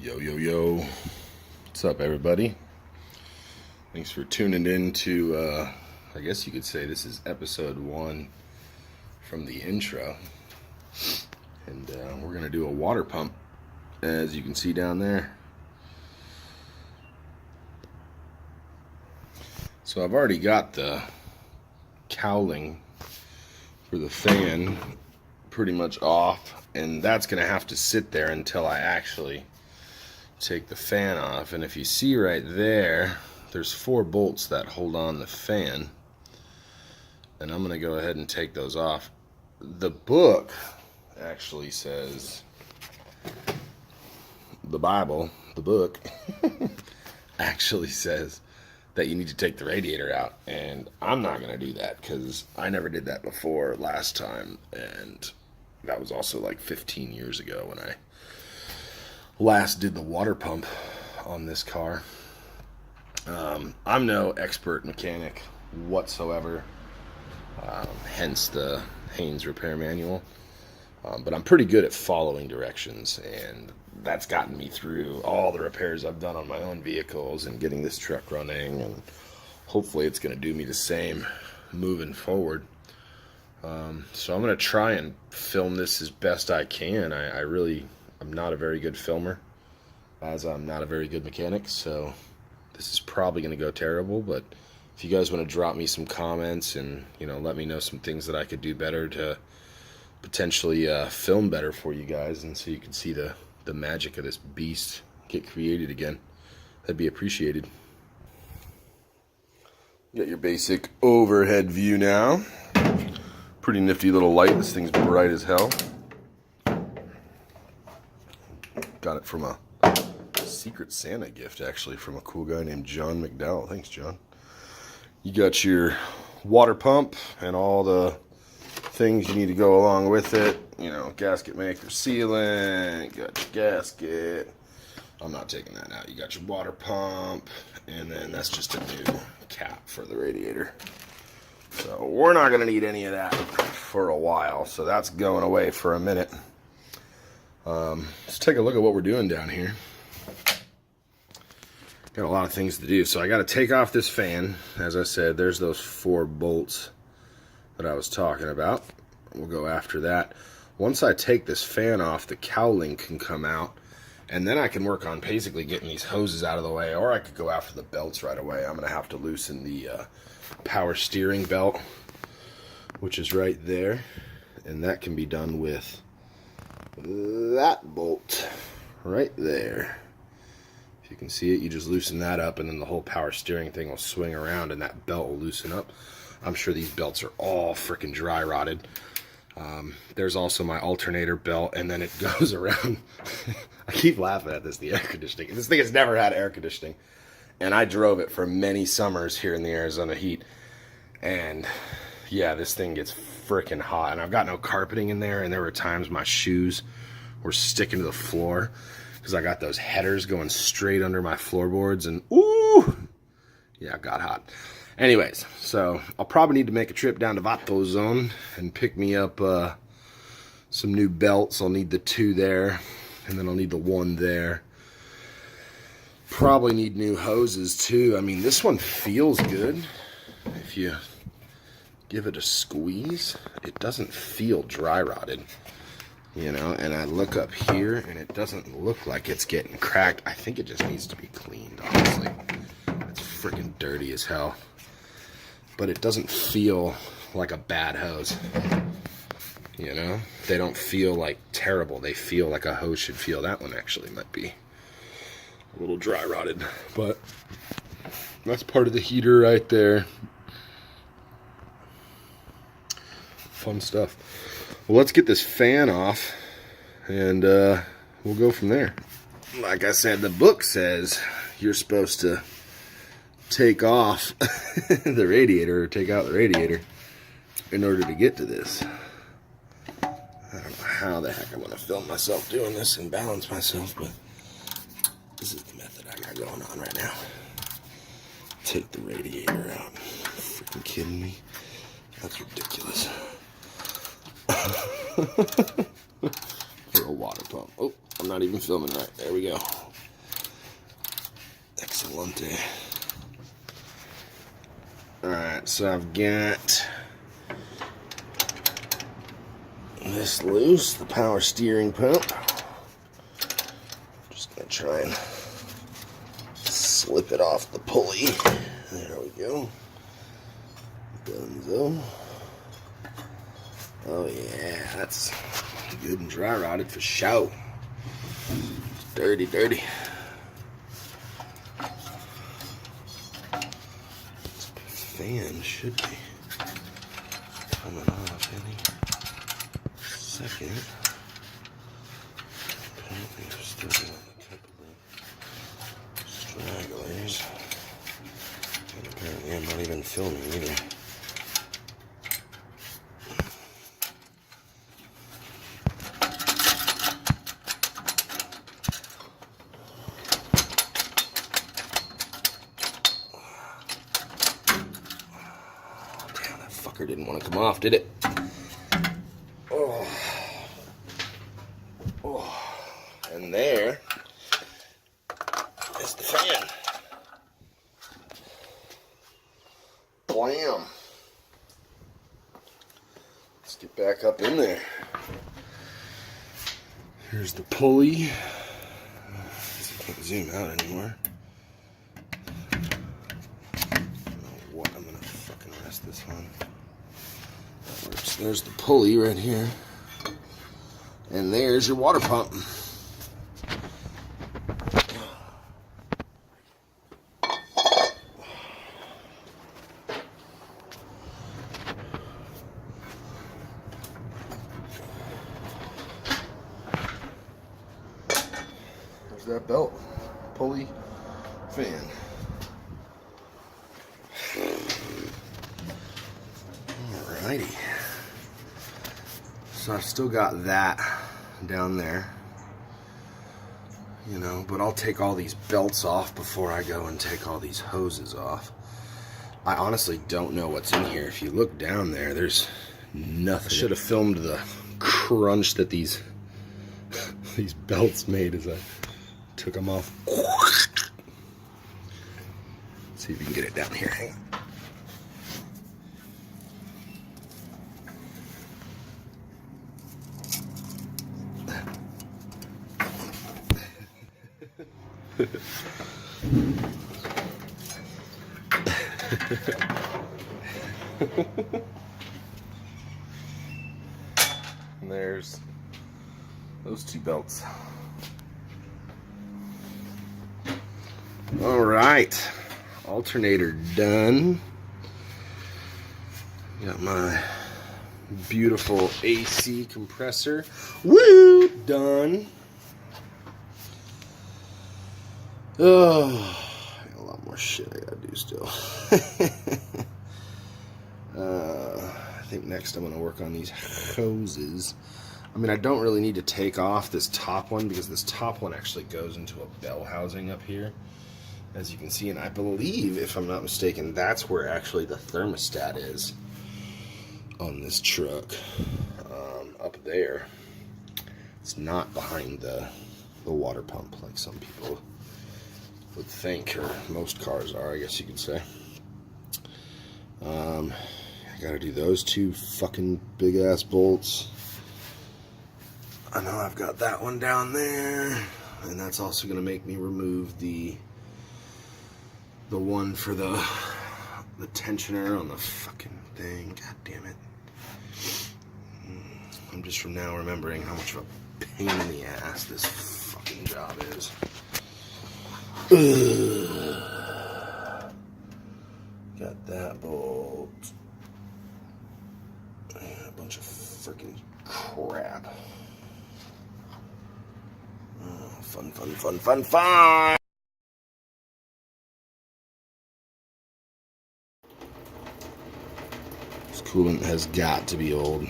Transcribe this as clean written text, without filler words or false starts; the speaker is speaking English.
Yo, yo, yo. What's up, everybody? Thanks for tuning in to, I guess you could say this is episode 1 from the intro. And we're going to do a water pump, as you can see down there. So I've already got the cowling for the fan pretty much off, and that's going to have to sit there until I actually take the fan off. And if you see right there, there's 4 bolts that hold on the fan, and I'm going to go ahead and take those off. The book actually says, the Bible, the book actually says that you need to take the radiator out, and I'm not going to do that because I never did that before last time, and that was also like 15 years ago when I last did the water pump on this car. I'm no expert mechanic whatsoever, hence the Haynes repair manual, but I'm pretty good at following directions, and that's gotten me through all the repairs I've done on my own vehicles and getting this truck running, and hopefully it's going to do me the same moving forward. So I'm going to try and film this as best I can. I'm not a very good filmer, as I'm not a very good mechanic, so this is probably going to go terrible. But if you guys want to drop me some comments and, let me know some things that I could do better to potentially film better for you guys, and so you can see the magic of this beast get created again, that'd be appreciated. You got your basic overhead view now. Pretty nifty little light. This thing's bright as hell. Got it from a Secret Santa gift, actually, from a cool guy named John McDowell. Thanks, John. You got your water pump and all the things you need to go along with it. Gasket maker sealant, got your gasket. I'm not taking that out. You got your water pump, and then that's just a new cap for the radiator. So we're not going to need any of that for a while, so that's going away for a minute. Let's take a look at what we're doing down here. Got a lot of things to do. So I got to take off this fan. As I said, there's those 4 bolts that I was talking about. We'll go after that. Once I take this fan off, the cowling can come out, and then I can work on basically getting these hoses out of the way, or I could go after the belts right away. I'm going to have to loosen the power steering belt, which is right there, and that can be done with that bolt right there. If you can see it, you just loosen that up, and then the whole power steering thing will swing around, and that belt will loosen up. I'm sure these belts are all freaking dry rotted. There's also my alternator belt, and then it goes around. I keep laughing at this, the air conditioning. This thing has never had air conditioning, and I drove it for many summers here in the Arizona heat, and yeah, this thing gets freaking hot, and I've got no carpeting in there, and there were times my shoes were sticking to the floor because I got those headers going straight under my floorboards, and ooh, yeah, it got hot. Anyways, so I'll probably need to make a trip down to Vato Zone and pick me up some new belts. I'll need the 2 there, and then I'll need the 1 there. Probably need new hoses too. I mean, this one feels good. If you give it a squeeze, it doesn't feel dry rotted, and I look up here and it doesn't look like it's getting cracked. I think it just needs to be cleaned, honestly. It's freaking dirty as hell, but it doesn't feel like a bad hose. They don't feel like terrible. They feel like a hose should feel. That one actually might be a little dry rotted, but that's part of the heater right there. Fun stuff. Well, let's get this fan off, and we'll go from there. Like I said, the book says you're supposed to take off the radiator, or take out the radiator, in order to get to this. I don't know how the heck I'm going to film myself doing this and balance myself, but this is the method I got going on right now. Take the radiator out. Freaking kidding me? That's ridiculous. For a water pump. Oh, I'm not even filming right. There we go. Lunte. Alright, so I've got this loose, the power steering pump. Just gonna try and slip it off the pulley. There we go. Donezo. Oh yeah, that's good and dry rotted for show. Dirty, dirty. This fan should be coming off any second. Apparently there's still a couple of stragglers. And apparently I'm not even filming either. Didn't want to come off, did it? Oh. Oh. And there is the fan. Blam. Let's get back up in there. Here's the pulley. I can't zoom out anymore. I don't know what I'm gonna fucking rest this on. There's the pulley right here. And there's your water pump. There's that belt. Pulley, fan. Alrighty. So I've still got that down there, you know, but I'll take all these belts off before I go and take all these hoses off. I honestly don't know what's in here. If you look down there, there's nothing. I should have filmed the crunch that these belts made as I took them off. Let's see if we can get it down here. Hang on. And there's those two belts. All right, alternator done. Got my beautiful AC compressor. Woo! Done. Oh, a lot more shit I gotta do still. I think next I'm gonna work on these hoses. I mean, I don't really need to take off this top one because this top one actually goes into a bell housing up here, as you can see. And I believe, if I'm not mistaken, that's where actually the thermostat is on this truck, up there. It's not behind the water pump like some people would think, or most cars are, I guess you could say. I gotta do those two fucking big ass bolts. I know I've got that one down there, and that's also gonna make me remove the one for the tensioner on the fucking thing. God damn it. I'm just from now remembering how much of a pain in the ass this fucking job is. Got that bolt. And a bunch of freaking crap. Oh, fun, fun, fun, fun, fun! This coolant has got to be old.